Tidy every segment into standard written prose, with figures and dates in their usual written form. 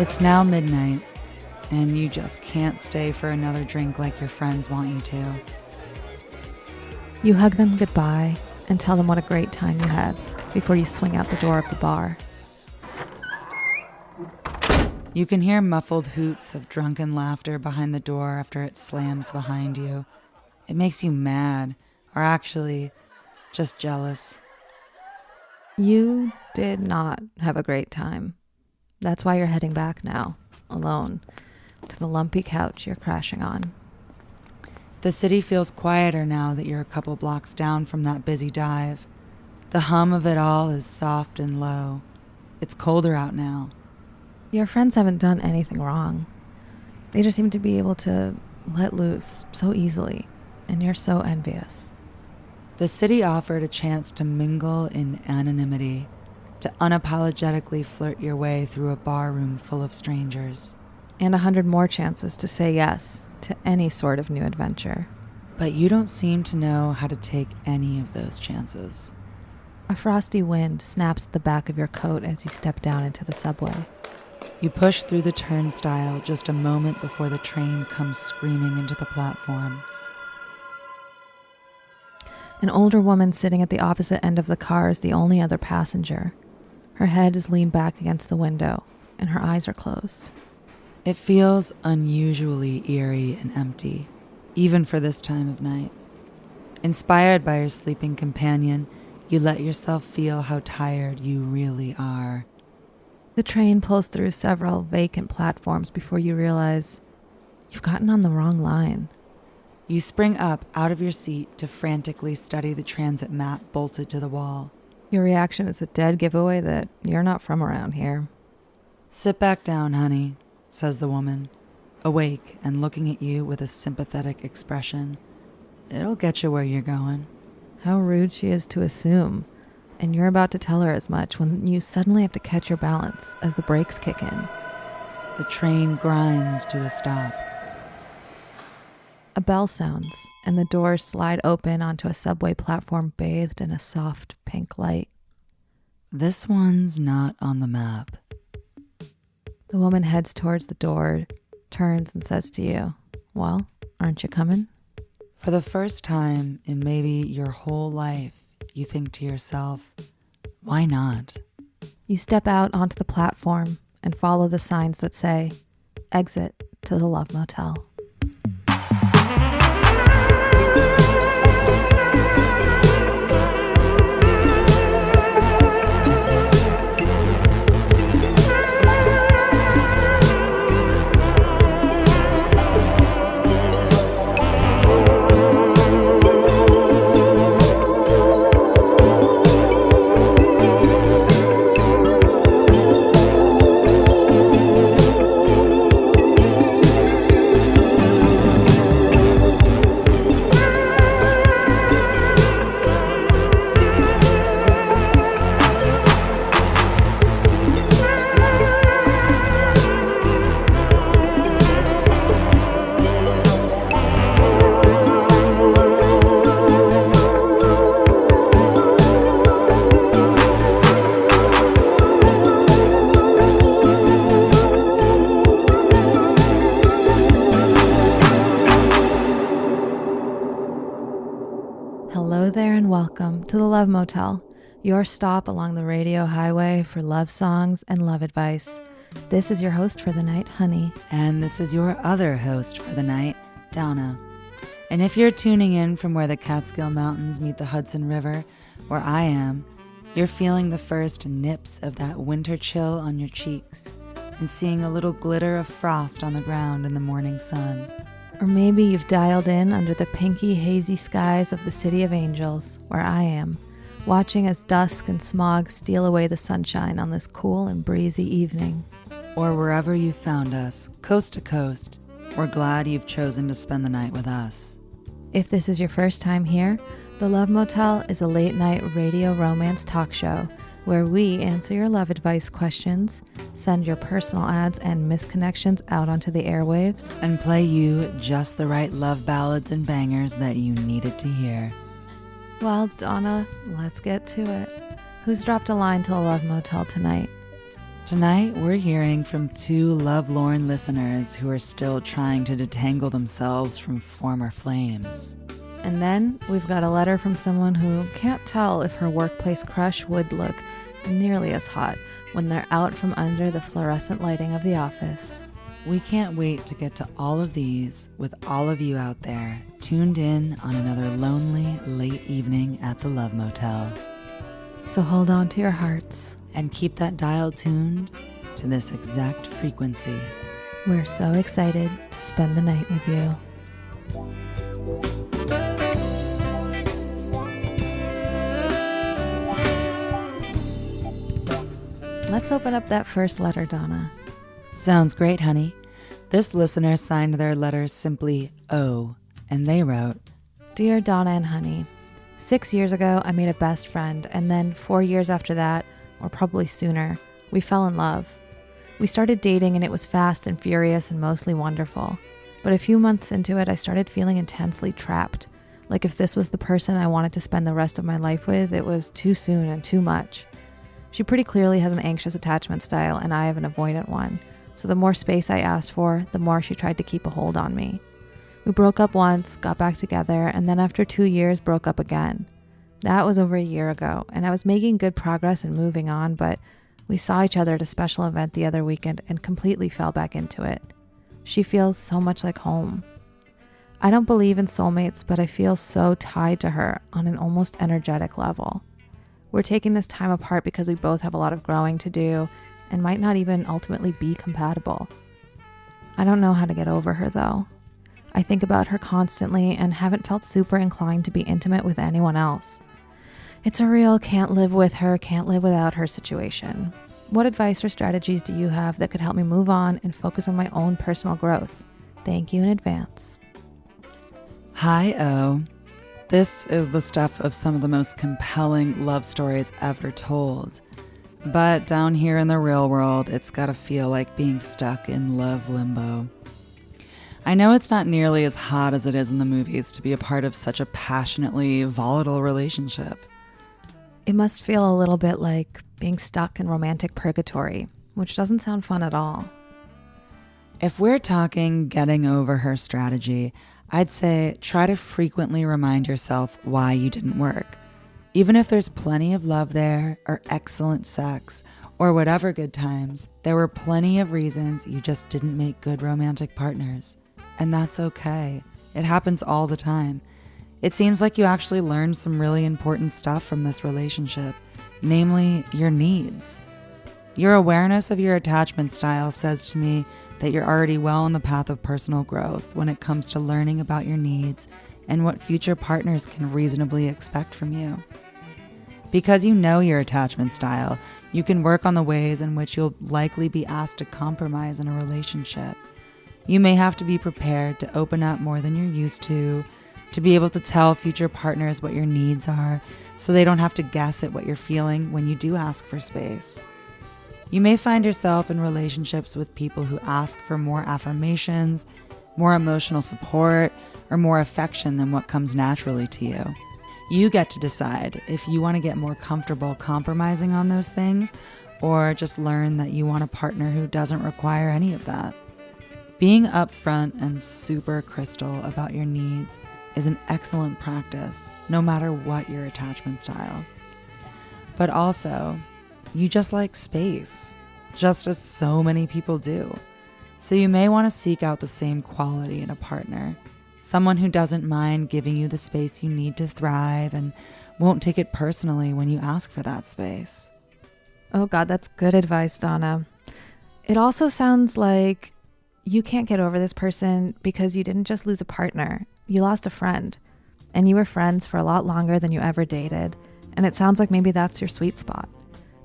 It's now midnight, and you just can't stay for another drink like your friends want you to. You hug them goodbye and tell them what a great time you had before you swing out the door of the bar. You can hear muffled hoots of drunken laughter behind the door after it slams behind you. It makes you mad, or actually, just jealous. You did not have a great time. That's why you're heading back now, alone, to the lumpy couch you're crashing on. The city feels quieter now that you're a couple blocks down from that busy dive. The hum of it all is soft and low. It's colder out now. Your friends haven't done anything wrong. They just seem to be able to let loose so easily, and you're so envious. The city offered a chance to mingle in anonymity, to unapologetically flirt your way through a bar room full of strangers. And 100 more chances to say yes to any sort of new adventure. But you don't seem to know how to take any of those chances. A frosty wind snaps at the back of your coat as you step down into the subway. You push through the turnstile just a moment before the train comes screaming into the platform. An older woman sitting at the opposite end of the car is the only other passenger. Her head is leaned back against the window, and her eyes are closed. It feels unusually eerie and empty, even for this time of night. Inspired by your sleeping companion, you let yourself feel how tired you really are. The train pulls through several vacant platforms before you realize you've gotten on the wrong line. You spring up out of your seat to frantically study the transit map bolted to the wall. Your reaction is a dead giveaway that you're not from around here. "Sit back down, honey," says the woman, awake and looking at you with a sympathetic expression. "It'll get you where you're going." How rude she is to assume. And you're about to tell her as much when you suddenly have to catch your balance as the brakes kick in. The train grinds to a stop. A bell sounds, and the doors slide open onto a subway platform bathed in a soft pink light. "This one's not on the map." The woman heads towards the door, turns and says to you, "Well, aren't you coming?" For the first time in maybe your whole life, you think to yourself, why not? You step out onto the platform and follow the signs that say, "Exit to the Love Motel." Hello there and welcome to the Love Motel, your stop along the radio highway for love songs and love advice. This is your host for the night, Honey. And this is your other host for the night, Donna. And if you're tuning in from where the Catskill Mountains meet the Hudson River, where I am, you're feeling the first nips of that winter chill on your cheeks and seeing a little glitter of frost on the ground in the morning sun. Or maybe you've dialed in under the pinky, hazy skies of the City of Angels, where I am, watching as dusk and smog steal away the sunshine on this cool and breezy evening. Or wherever you found us, coast to coast, we're glad you've chosen to spend the night with us. If this is your first time here, the Love Motel is a late-night radio romance talk show where we answer your love advice questions, send your personal ads and misconnections out onto the airwaves, and play you just the right love ballads and bangers that you needed to hear. Well, Donna, let's get to it. Who's dropped a line to the Love Motel tonight? Tonight, we're hearing from two lovelorn listeners who are still trying to detangle themselves from former flames. And then we've got a letter from someone who can't tell if her workplace crush would look nearly as hot when they're out from under the fluorescent lighting of the office. We can't wait to get to all of these with all of you out there tuned in on another lonely late evening at the Love Motel. So hold on to your hearts. And keep that dial tuned to this exact frequency. We're so excited to spend the night with you. Let's open up that first letter, Donna. Sounds great, honey. This listener signed their letter simply O, and they wrote, Dear Donna and Honey, 6 years ago I made a best friend, and then 4 years after that, or probably sooner, we fell in love. We started dating and it was fast and furious and mostly wonderful. But a few months into it, I started feeling intensely trapped. Like if this was the person I wanted to spend the rest of my life with, it was too soon and too much. She pretty clearly has an anxious attachment style and I have an avoidant one. So the more space I asked for, the more she tried to keep a hold on me. We broke up once, got back together, and then after 2 years broke up again. That was over a year ago, and I was making good progress and moving on, but we saw each other at a special event the other weekend and completely fell back into it. She feels so much like home. I don't believe in soulmates, but I feel so tied to her on an almost energetic level. We're taking this time apart because we both have a lot of growing to do and might not even ultimately be compatible. I don't know how to get over her though. I think about her constantly and haven't felt super inclined to be intimate with anyone else. It's a real can't live with her, can't live without her situation. What advice or strategies do you have that could help me move on and focus on my own personal growth? Thank you in advance. Hi, O. This is the stuff of some of the most compelling love stories ever told. But down here in the real world, it's gotta feel like being stuck in love limbo. I know it's not nearly as hot as it is in the movies to be a part of such a passionately volatile relationship. It must feel a little bit like being stuck in romantic purgatory, which doesn't sound fun at all. If we're talking getting over her strategy, I'd say try to frequently remind yourself why you didn't work. Even if there's plenty of love there, or excellent sex, or whatever good times, there were plenty of reasons you just didn't make good romantic partners. And that's okay. It happens all the time. It seems like you actually learned some really important stuff from this relationship, namely your needs. Your awareness of your attachment style says to me that you're already well on the path of personal growth when it comes to learning about your needs and what future partners can reasonably expect from you. Because you know your attachment style, you can work on the ways in which you'll likely be asked to compromise in a relationship. You may have to be prepared to open up more than you're used to be able to tell future partners what your needs are so they don't have to guess at what you're feeling when you do ask for space. You may find yourself in relationships with people who ask for more affirmations, more emotional support, or more affection than what comes naturally to you. You get to decide if you want to get more comfortable compromising on those things or just learn that you want a partner who doesn't require any of that. Being upfront and super crystal about your needs is an excellent practice, no matter what your attachment style. But also, you just like space, just as so many people do. So you may want to seek out the same quality in a partner, someone who doesn't mind giving you the space you need to thrive and won't take it personally when you ask for that space. Oh God, that's good advice, Donna. It also sounds like you can't get over this person because you didn't just lose a partner. You lost a friend, and you were friends for a lot longer than you ever dated, and it sounds like maybe that's your sweet spot.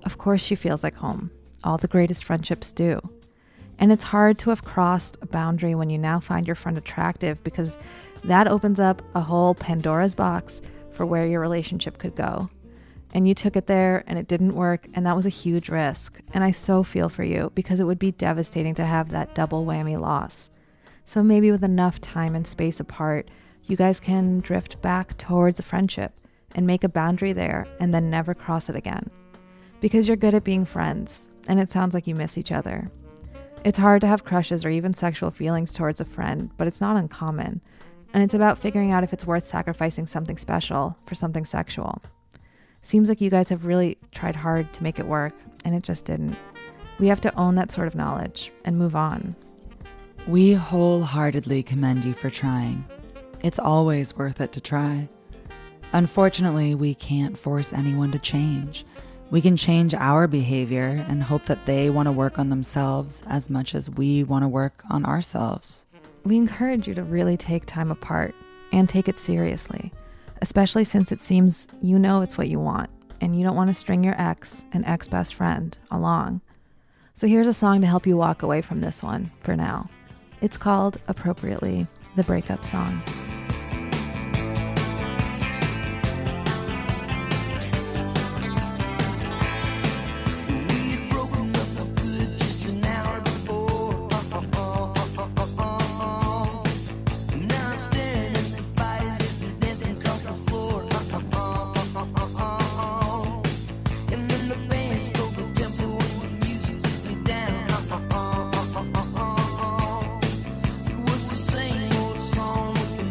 Of course she feels like home. All the greatest friendships do. And it's hard to have crossed a boundary when you now find your friend attractive because that opens up a whole Pandora's box for where your relationship could go. And you took it there and it didn't work, and that was a huge risk. And I so feel for you because it would be devastating to have that double whammy loss. So maybe with enough time and space apart, you guys can drift back towards a friendship and make a boundary there and then never cross it again. because you're good at being friends, and it sounds like you miss each other. It's hard to have crushes or even sexual feelings towards a friend, but it's not uncommon. And it's about figuring out if it's worth sacrificing something special for something sexual. Seems like you guys have really tried hard to make it work, and it just didn't. We have to own that sort of knowledge and move on. We wholeheartedly commend you for trying. It's always worth it to try. Unfortunately, we can't force anyone to change. We can change our behavior and hope that they want to work on themselves as much as we want to work on ourselves. We encourage you to really take time apart and take it seriously, especially since it seems you know it's what you want and you don't want to string your ex and ex-best friend along. So here's a song to help you walk away from this one for now. It's called, appropriately, The Breakup Song. It was the same old song with the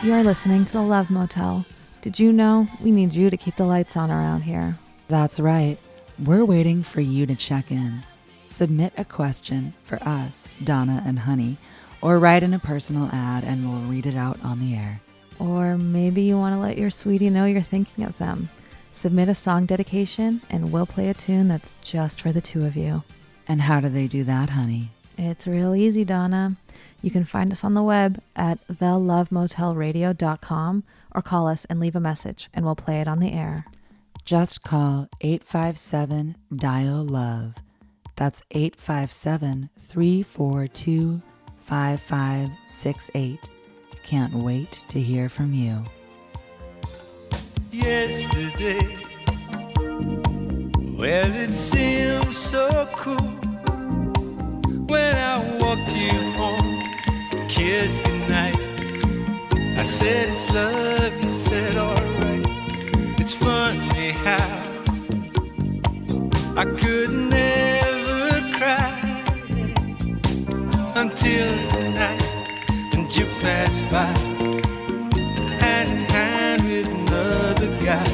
You're listening to the Love Motel. Did you know we need you to keep the lights on around here? That's right. We're waiting for you to check in. Submit a question for us, Donna and Honey, or write in a personal ad and we'll read it out on the air. Or maybe you want to let your sweetie know you're thinking of them. Submit a song dedication and we'll play a tune that's just for the two of you. And how do they do that, honey? It's real easy, Donna. You can find us on the web at thelovemotelradio.com or call us and leave a message and we'll play it on the air. Just call 857-DIAL-LOVE. That's 857-342-5568. Can't wait to hear from you. Yesterday, well, it seemed so cool when I walked you home, kissed goodnight. I said it's love, you said alright. It's funny how I could never cry until tonight, and you passed by, hand in hand with another guy.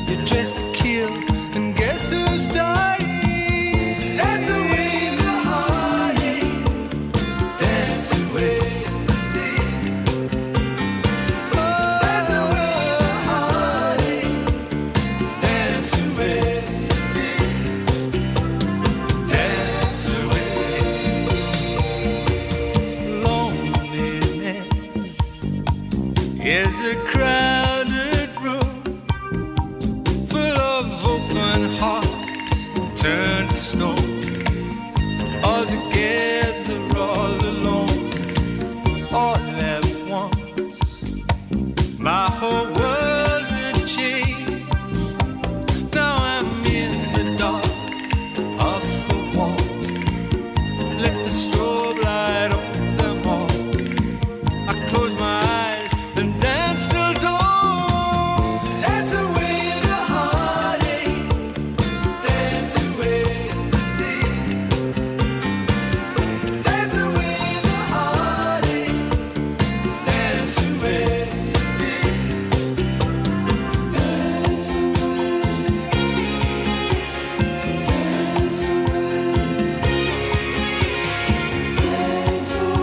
You're dressed to kill, and guess who's dying? Dance away the heartache, dance away the day. Oh, dance away the heartache, dance away the day. Dance away. Loneliness is a crowded room full of open hearts turned to stone, all together, all alone, all at once. My whole world had changed. Now I'm in the dark off the wall. Let the strobe light on them all. I close my eyes and dance till dawn. Dance away the heartache, dance away the day. Dance away the heartache, dance away the day. Dance away, dance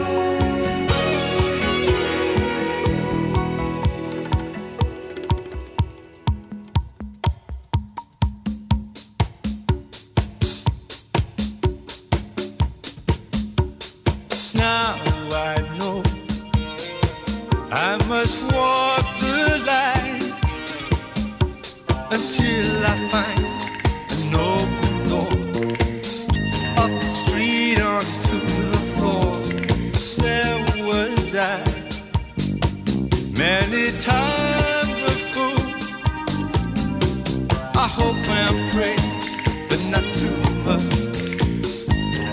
Now I know I must walk the line until I find an open door, off the street onto the floor. There was I, many times a fool. I hope and pray, but not too much.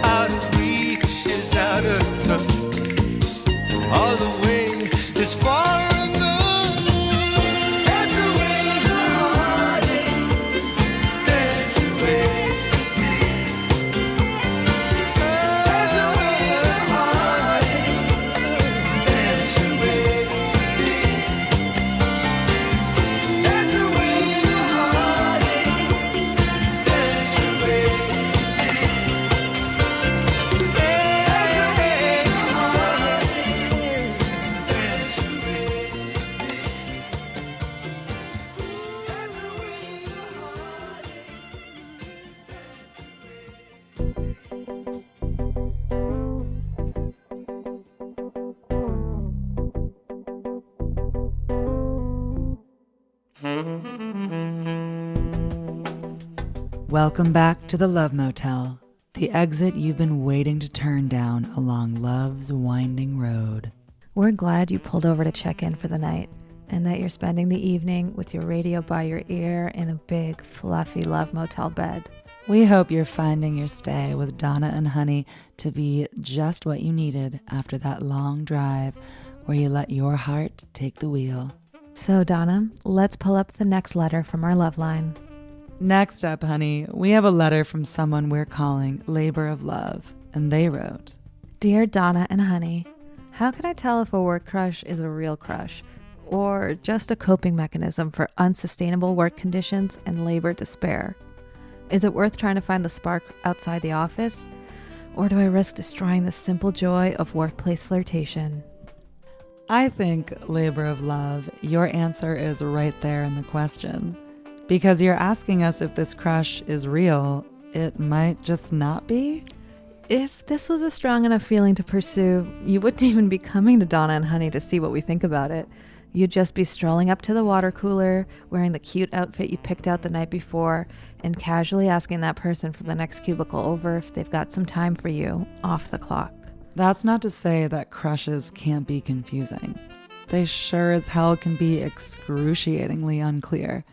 Out of reach is out of touch. All the way is far enough. Dance away the heartache, dance away the day. Dance away the heartache, dance away the day. Dance away the heartache, dance away the day. Welcome back to the Love Motel, the exit you've been waiting to turn down along love's winding road. We're glad you pulled over to check in for the night and that you're spending the evening with your radio by your ear in a big, fluffy Love Motel bed. We hope you're finding your stay with Donna and Honey to be just what you needed after that long drive where you let your heart take the wheel. So, Donna, let's pull up the next letter from our love line. Next up, honey, we have a letter from someone we're calling Labor of Love, and they wrote, Dear Donna and Honey, How can I tell if a work crush is a real crush or just a coping mechanism for unsustainable work conditions and labor despair? Is it worth trying to find the spark outside the office? Or do I risk destroying the simple joy of workplace flirtation? I think, labor of love, your answer is right there in the question. Because you're asking us if this crush is real, it might just not be. If this was a strong enough feeling to pursue, you wouldn't even be coming to Donna and Honey to see what we think about it. You'd just be strolling up to the water cooler, wearing the cute outfit you picked out the night before, and casually asking that person from the next cubicle over if they've got some time for you off the clock. That's not to say that crushes can't be confusing. They sure as hell can be excruciatingly unclear.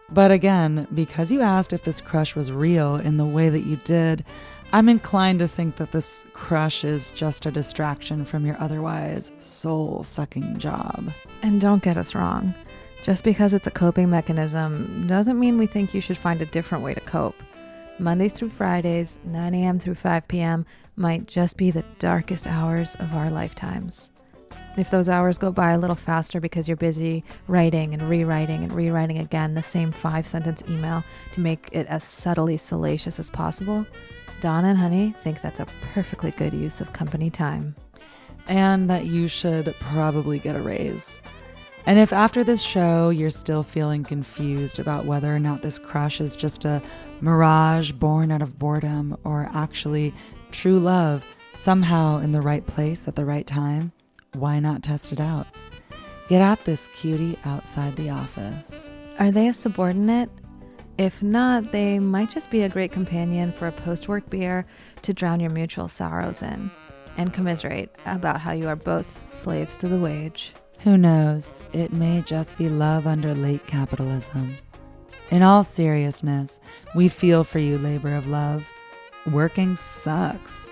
But again, because you asked if this crush was real in the way that you did, I'm inclined to think that this crush is just a distraction from your otherwise soul-sucking job. And don't get us wrong. Just because it's a coping mechanism doesn't mean we think you should find a different way to cope. Mondays through Fridays, 9 a.m. through 5 p.m. might just be the darkest hours of our lifetimes. If those hours go by a little faster because you're busy writing and rewriting again the same 5-sentence email to make it as subtly salacious as possible, Donna and Honey think that's a perfectly good use of company time. And that you should probably get a raise. And if after this show you're still feeling confused about whether or not this crush is just a mirage born out of boredom or actually true love somehow in the right place at the right time, why not test it out? Get at this cutie outside the office. Are they a subordinate? If not, they might just be a great companion for a post-work beer to drown your mutual sorrows in and commiserate about how you are both slaves to the wage. Who knows? It may just be love under late capitalism. In all seriousness, we feel for you, labor of love. Working sucks.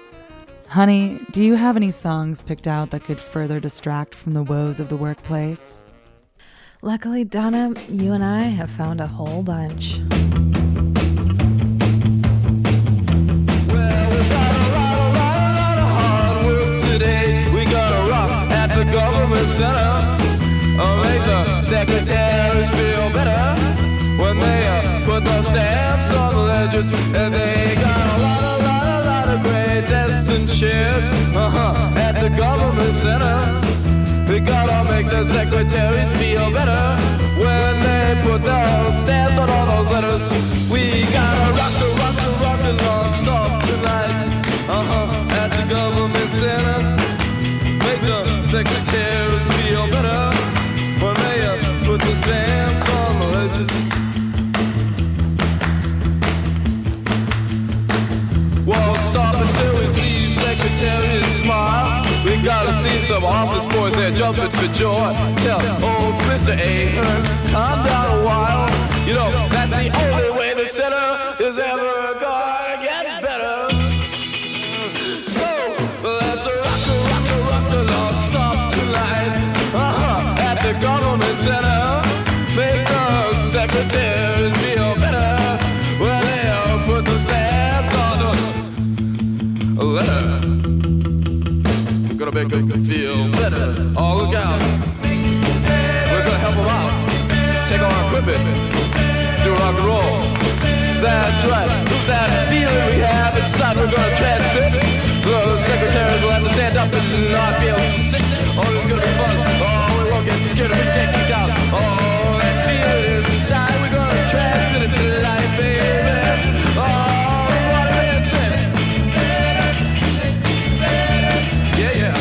Honey, do you have any songs picked out that could further distract from the woes of the workplace? Luckily, Donna, you and I have found a whole bunch. Well, we got a lot of hard work today. We gotta rock at the government center. Make the secretaries feel better when they put those stamps on the ledgers. And they got a lot of great desks and chairs at the government center. We gotta make the secretaries feel better when they put those stamps on all those letters. We gotta rock the non-stop tonight, at the government center. Make the secretaries feel better when they put the stamps on the ledgers. Won't stop until we see secretaries smile. We gotta see some office boys there jumping for joy. Tell old Mr. Ahern, calm down a while. You know, that's the only way the center is ever gonna get better. So, let's rock the non-stop tonight. At the government center. Make the secretaries feel better when they put the stamps on the letter. Gonna make them feel better. Oh, look out. We're gonna help them out. Take all our equipment. Do rock and roll. That's right. That feeling we have inside, we're gonna transmit. The secretaries will have to stand up and not be able to sit. Oh, it's gonna be fun. Oh, we won't get scared if we get kicked out. Oh, that feeling inside, we're gonna transmit it to life, baby. Oh, what a dancing. Yeah.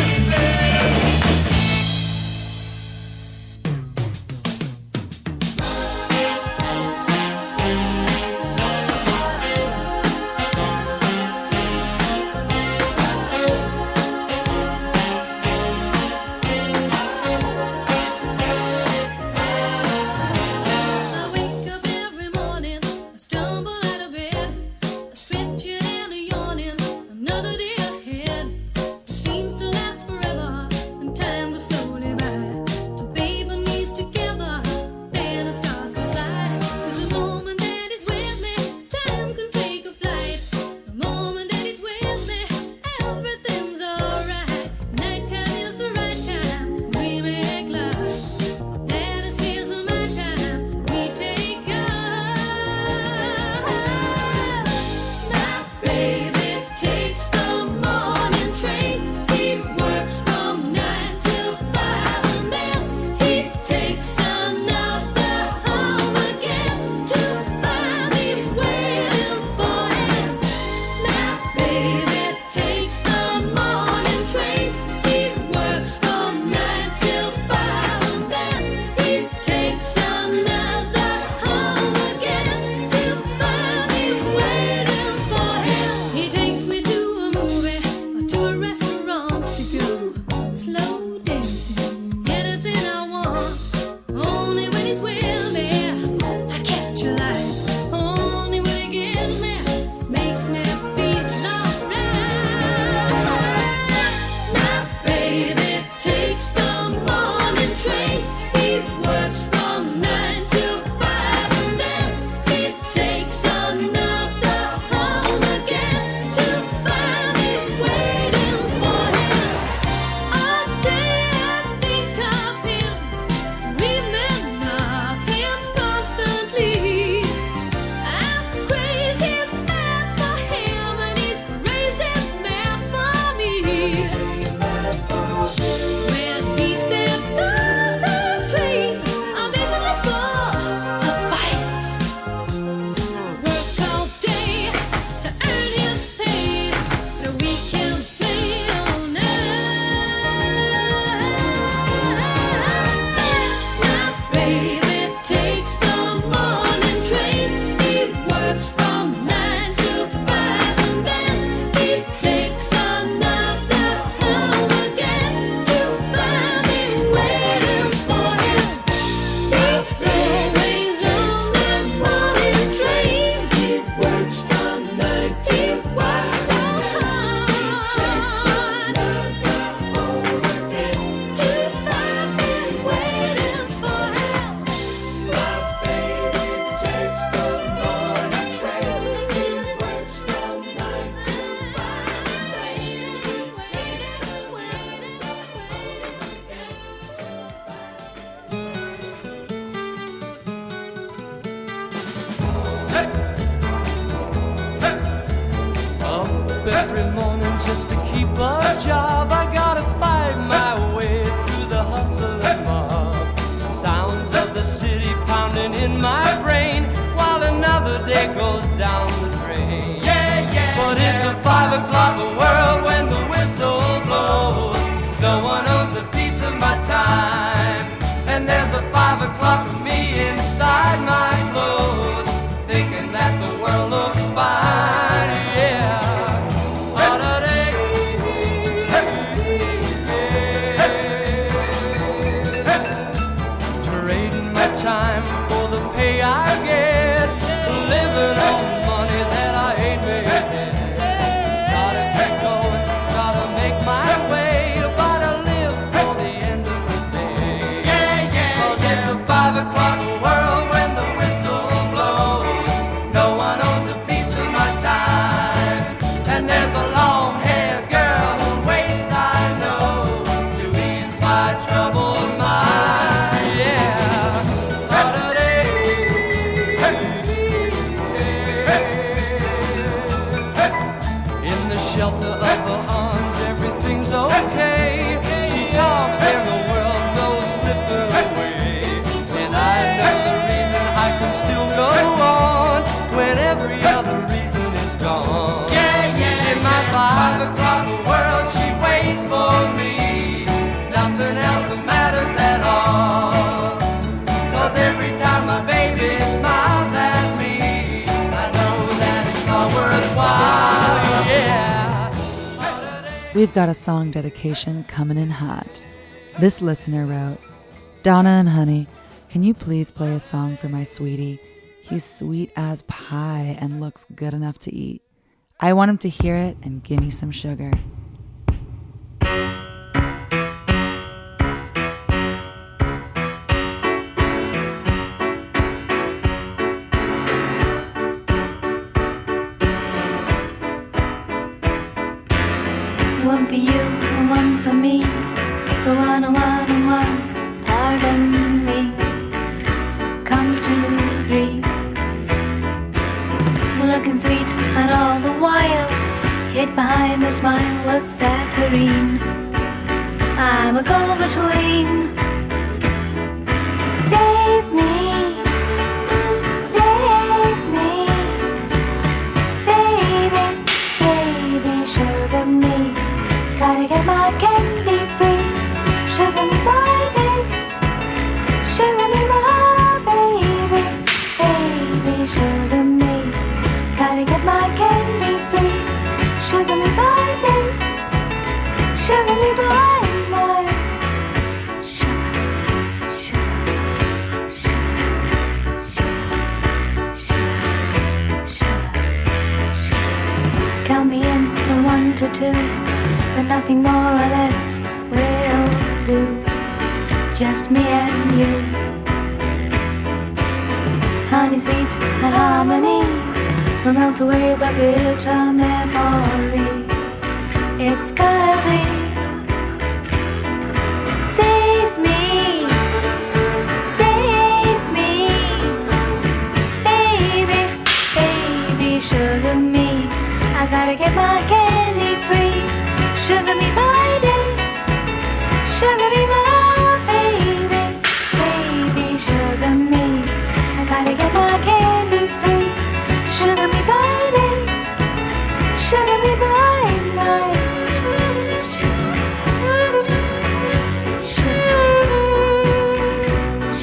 morning just to keep a job. I gotta fight my way through the hustle and mob. Sounds of the city pounding in my brain while another day goes down the drain. But it's a 5 o'clock world when the whistle blows. No one owns a piece of my time, and there's a 5 o'clock of me inside my clothes, thinking that the world looks fine. Yeah. Trading my time for the pay I get, living on money that I ain't made yet. Gotta keep going, gotta make my way, but I live for the end of the day. 'Cause it's a 5 o'clock world when the whistle blows. No one owns a piece of my time, and there's a long-haired girl who waits, I know, to ease my troubled mind. Yeah. In the shelter of her arms, everything's okay. She talks and the world goes slipping away. And I know the reason I can still go on when every other reason is gone. In my 5 o'clock world, she waits for me. Nothing else matters at all. 'Cause every time my baby smiles at me, I know that it's all worthwhile. Yeah. We've got a song dedication coming in hot. This listener wrote, Donna and honey, can you please play a song for my sweetie? He's sweet as pie and looks good enough to eat. I want him to hear it and give me some sugar. One for you and one for me, for one and one and one, pardon me, comes to 3. Looking sweet and all the while, hid behind her smile was saccharine. I'm a go-between. Save me, save me, baby, baby, sugar me. Gotta get my candy free. Sugar me my day, sugar me my baby, baby, sugar me. Gotta get my candy free. Sugar me by day, sugar me by night. Sugar, sugar, sugar, sugar, sugar, sugar, sugar. Count me in from 1 to 2, but nothing more or less will do. Just me and you. Honey sweet and harmony will melt away the bitter memory. It's gotta be. Save me, save me, baby, baby, sugar me. I gotta get my candy free. Sugar me by day, sugar me my baby, baby, sugar me. I gotta get my candy free. Sugar me by day, sugar me by night. Sugar, sugar,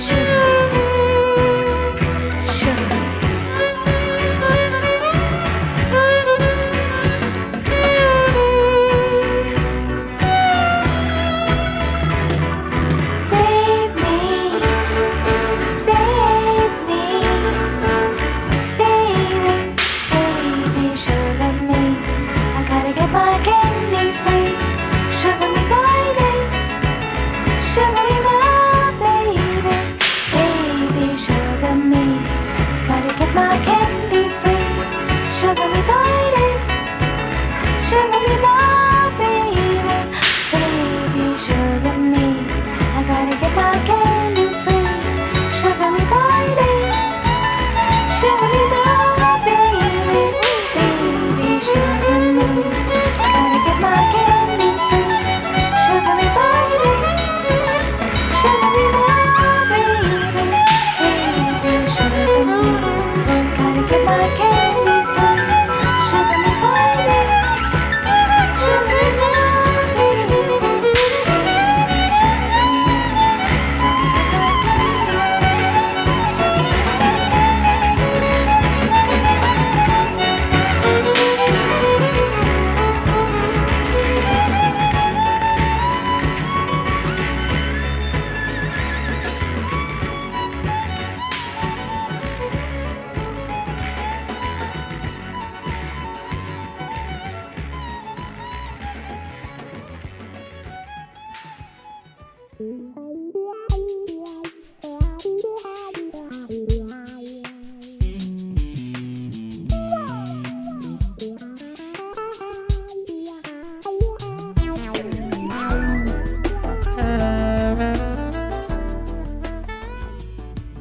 sugar, sugar. Sugar me, my baby, baby, sugar me.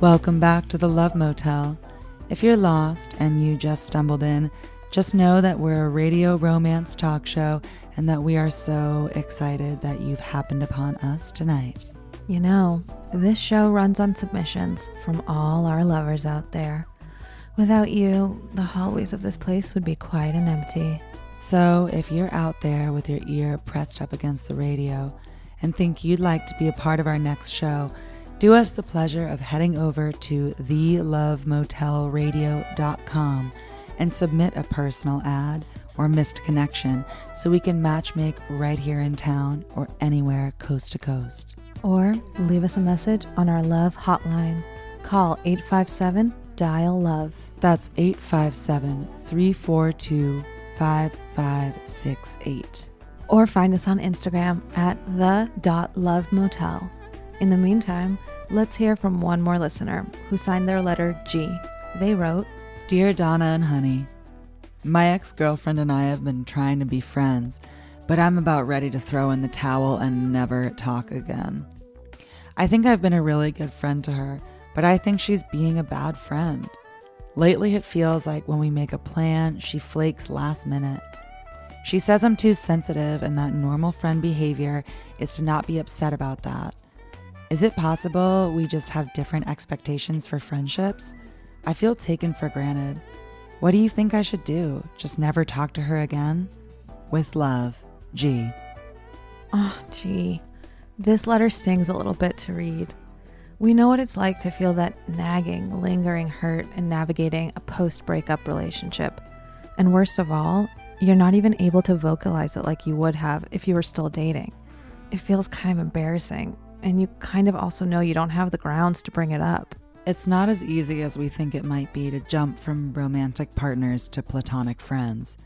Welcome back to the Love Motel. If you're lost and you just stumbled in, just know that we're a radio romance talk show and that we are so excited that you've happened upon us tonight. You know, this show runs on submissions from all our lovers out there. Without you, the hallways of this place would be quiet and empty. So if you're out there with your ear pressed up against the radio and think you'd like to be a part of our next show, do us the pleasure of heading over to thelovemotelradio.com and submit a personal ad or missed connection so we can matchmake right here in town or anywhere coast to coast. Or leave us a message on our Love hotline. Call 857-DIAL-LOVE. That's 857-342-5568. Or find us on Instagram at the.lovemotel. In the meantime, let's hear from one more listener who signed their letter G. They wrote, Dear Donna and Honey, my ex-girlfriend and I have been trying to be friends, but I'm about ready to throw in the towel and never talk again. I think I've been a really good friend to her, but I think she's being a bad friend. Lately it feels like when we make a plan, she flakes last minute. She says I'm too sensitive and that normal friend behavior is to not be upset about that. Is it possible we just have different expectations for friendships? I feel taken for granted. What do you think I should do? Just never talk to her again? With love, G. Oh, gee. This letter stings a little bit to read. We know what it's like to feel that nagging, lingering hurt in navigating a post-breakup relationship. And worst of all, you're not even able to vocalize it like you would have if you were still dating. It feels kind of embarrassing, and you kind of also know you don't have the grounds to bring it up. It's not as easy as we think it might be to jump from romantic partners to platonic friends.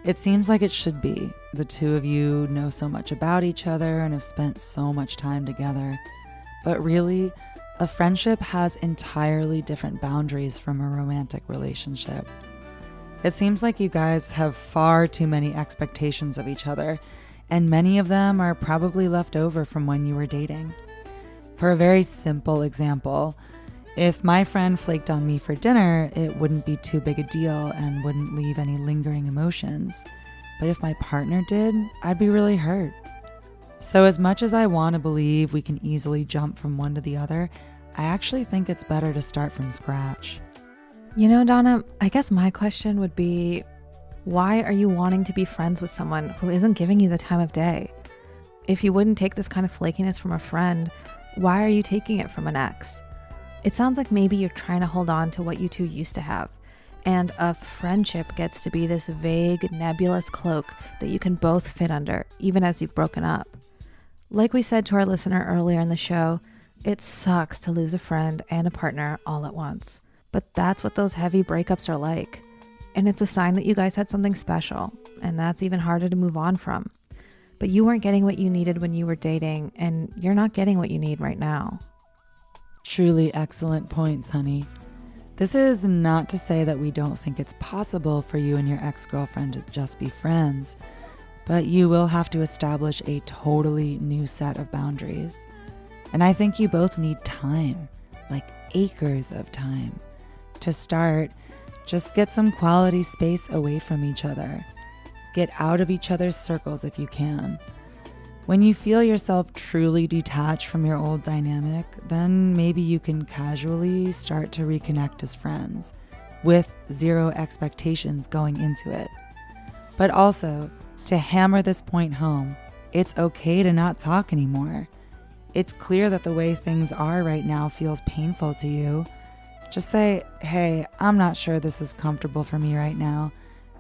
It seems like it should be. The two of you know so much about each other and have spent so much time together. But really, a friendship has entirely different boundaries from a romantic relationship. It seems like you guys have far too many expectations of each other, and many of them are probably left over from when you were dating. For a very simple example, if my friend flaked on me for dinner, it wouldn't be too big a deal and wouldn't leave any lingering emotions. But if my partner did, I'd be really hurt. So as much as I want to believe we can easily jump from one to the other, I actually think it's better to start from scratch. You know, Donna, I guess my question would be, why are you wanting to be friends with someone who isn't giving you the time of day? If you wouldn't take this kind of flakiness from a friend, why are you taking it from an ex? It sounds like maybe you're trying to hold on to what you two used to have, and a friendship gets to be this vague, nebulous cloak that you can both fit under, even as you've broken up. Like we said to our listener earlier in the show, it sucks to lose a friend and a partner all at once. But that's what those heavy breakups are like. And it's a sign that you guys had something special, and that's even harder to move on from. But you weren't getting what you needed when you were dating, and you're not getting what you need right now. Truly excellent points, honey. This is not to say that we don't think it's possible for you and your ex-girlfriend to just be friends, but you will have to establish a totally new set of boundaries. And I think you both need time, like acres of time. To start, just get some quality space away from each other. Get out of each other's circles if you can. When you feel yourself truly detached from your old dynamic, then maybe you can casually start to reconnect as friends, with zero expectations going into it. But also, to hammer this point home, it's okay to not talk anymore. It's clear that the way things are right now feels painful to you. Just say, hey, I'm not sure this is comfortable for me right now.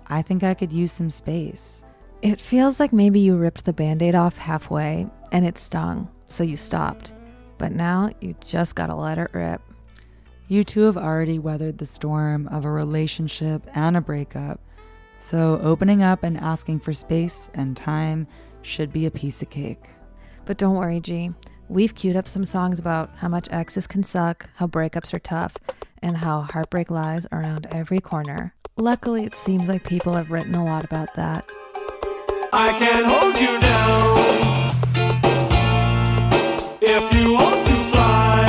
I think I could use some space. It feels like maybe you ripped the Band-Aid off halfway and it stung, so you stopped. But now you just gotta let it rip. You two have already weathered the storm of a relationship and a breakup, so opening up and asking for space and time should be a piece of cake. But don't worry, G. We've queued up some songs about how much exes can suck, how breakups are tough, and how heartbreak lies around every corner. Luckily, it seems like people have written a lot about that. I can hold you now if you want to fly.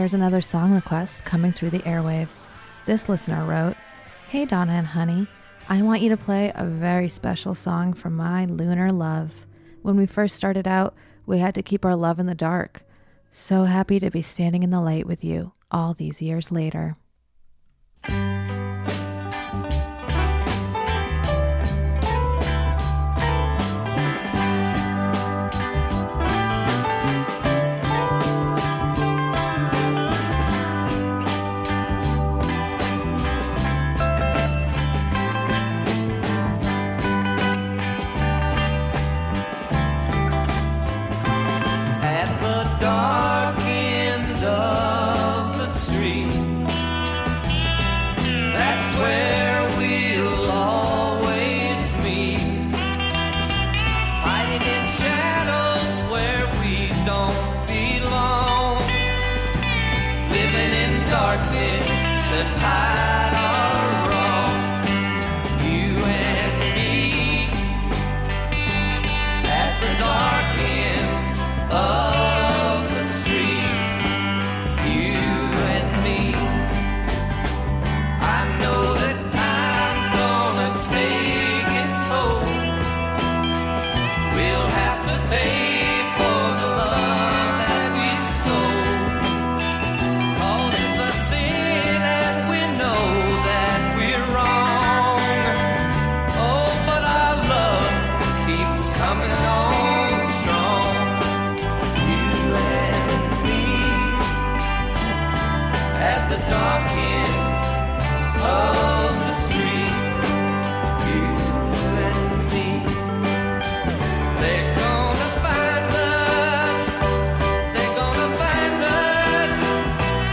Here's another song request coming through the airwaves. This listener wrote, "Hey Donna and honey, I want you to play a very special song from my lunar love. When we first started out, we had to keep our love in the dark. So happy to be standing in the light with you all these years later." At the dark end of the street, that's where we'll always meet. Hiding in shadows where we don't belong, living in darkness to hide our wrong. You and me at the dark end of the street, you and me. I know that time's gonna take its toll. We'll have to pay for the love that we stole. 'Cause it's a sin and we know that we're wrong. Oh, but our love keeps coming on strong. You and me at the dark end of the street. You and me. They're gonna find us. They're gonna find us.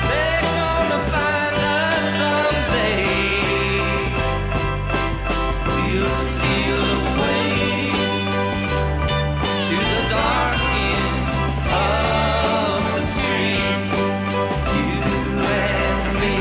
They're gonna find us someday. We'll steal away to the dark end of the street, you and me.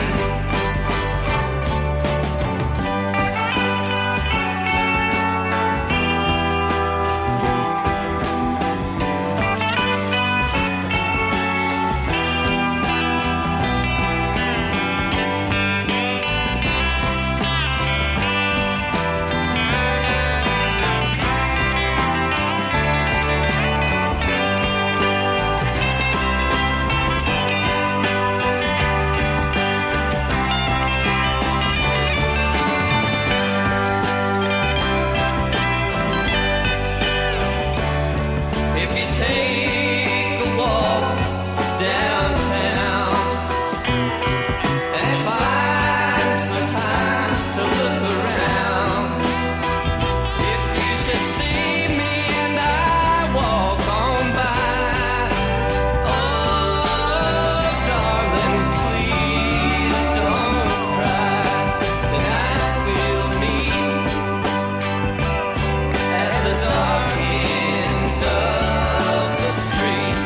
If you take a walk downtown and find some time to look around, if you should see me and I walk on by, oh, darling, please don't cry. Tonight we'll meet at the dark end of the street.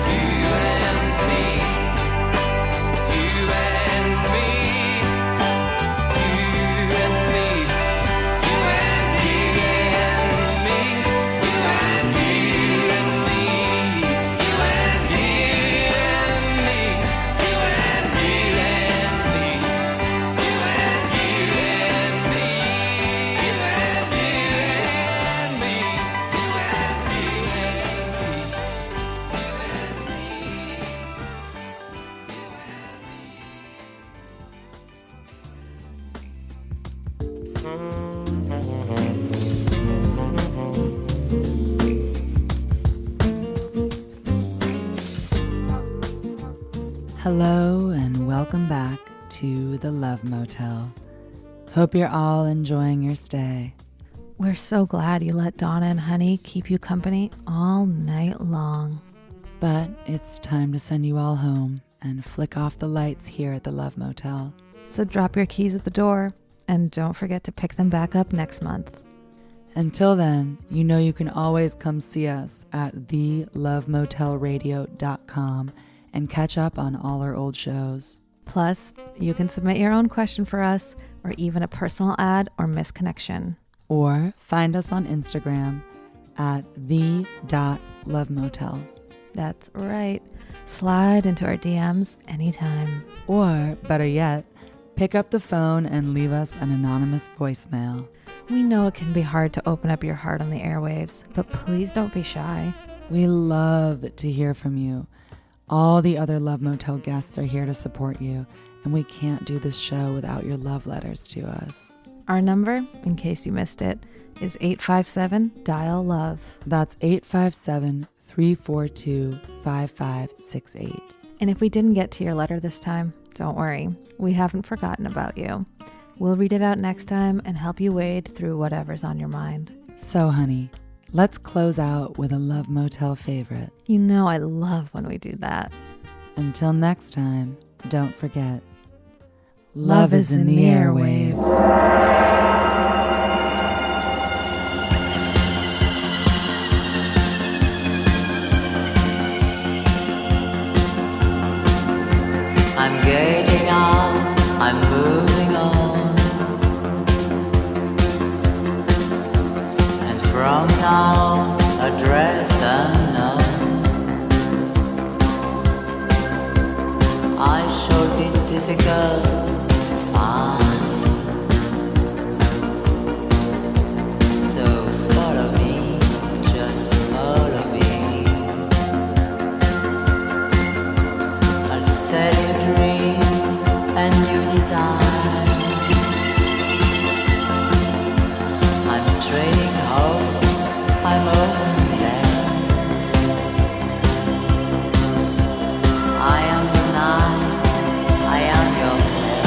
You and me. You and me. You and me. You and me. You and you and me. You and you and me. You and you and me. You and you and me. You and you and me. You and Hello and welcome back to the Love Motel. Hope you're all enjoying your stay. We're so glad you let Donna and honey keep you company all night long. But it's time to send you all home and flick off the lights here at the Love Motel. So drop your keys at the door and don't forget to pick them back up next month. Until then, you know you can always come see us at thelovemotelradio.com and catch up on all our old shows. Plus, you can submit your own question for us or even a personal ad or misconnection. Or find us on Instagram at the.lovemotel. That's right. Slide into our DMs anytime. Or, better yet, pick up the phone and leave us an anonymous voicemail. We know it can be hard to open up your heart on the airwaves, but please don't be shy. We love to hear from you. All the other Love Motel guests are here to support you, and we can't do this show without your love letters to us. Our number, in case you missed it, is 857-DIAL-LOVE. That's 857-342-5568. And if we didn't get to your letter this time, don't worry. We haven't forgotten about you. We'll read it out next time and help you wade through whatever's on your mind. So, honey, let's close out with a Love Motel favorite. You know I love when we do that. Until next time, don't forget, love is in the airwaves. I'm getting on, I'm moving on, and from now address unknown, I shall be difficult to find, so follow me, just follow me. I'll set you dreams and new desires. I'm trading hopes, I'm open-handed. I am the night, I am your friend.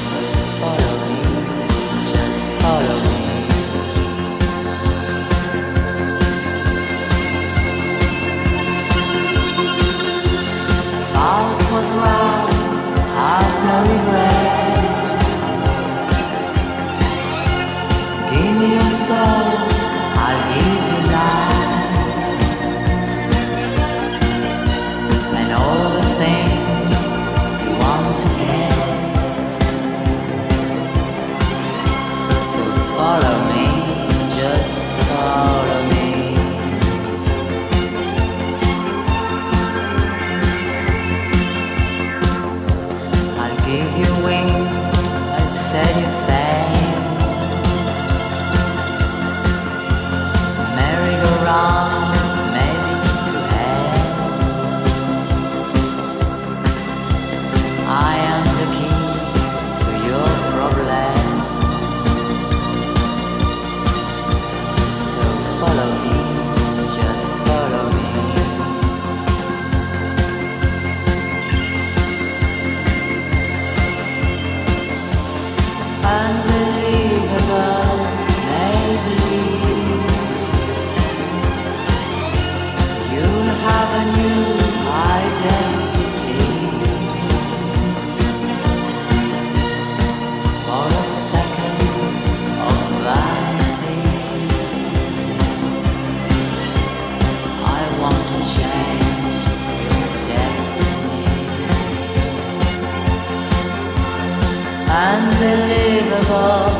So follow me, just follow me. House was right, have no regret. Give me your soul, I'll give you life, and all the things you want to get. So follow me, just follow me. I'll give you wings, I'll set you fame. Merry-go-round, maybe to hell. I am the key to your problem. So follow me, just follow me. Unbelievable, maybe you'll have a new identity. For a second of vanity, I want to change your destiny. Unbelievable,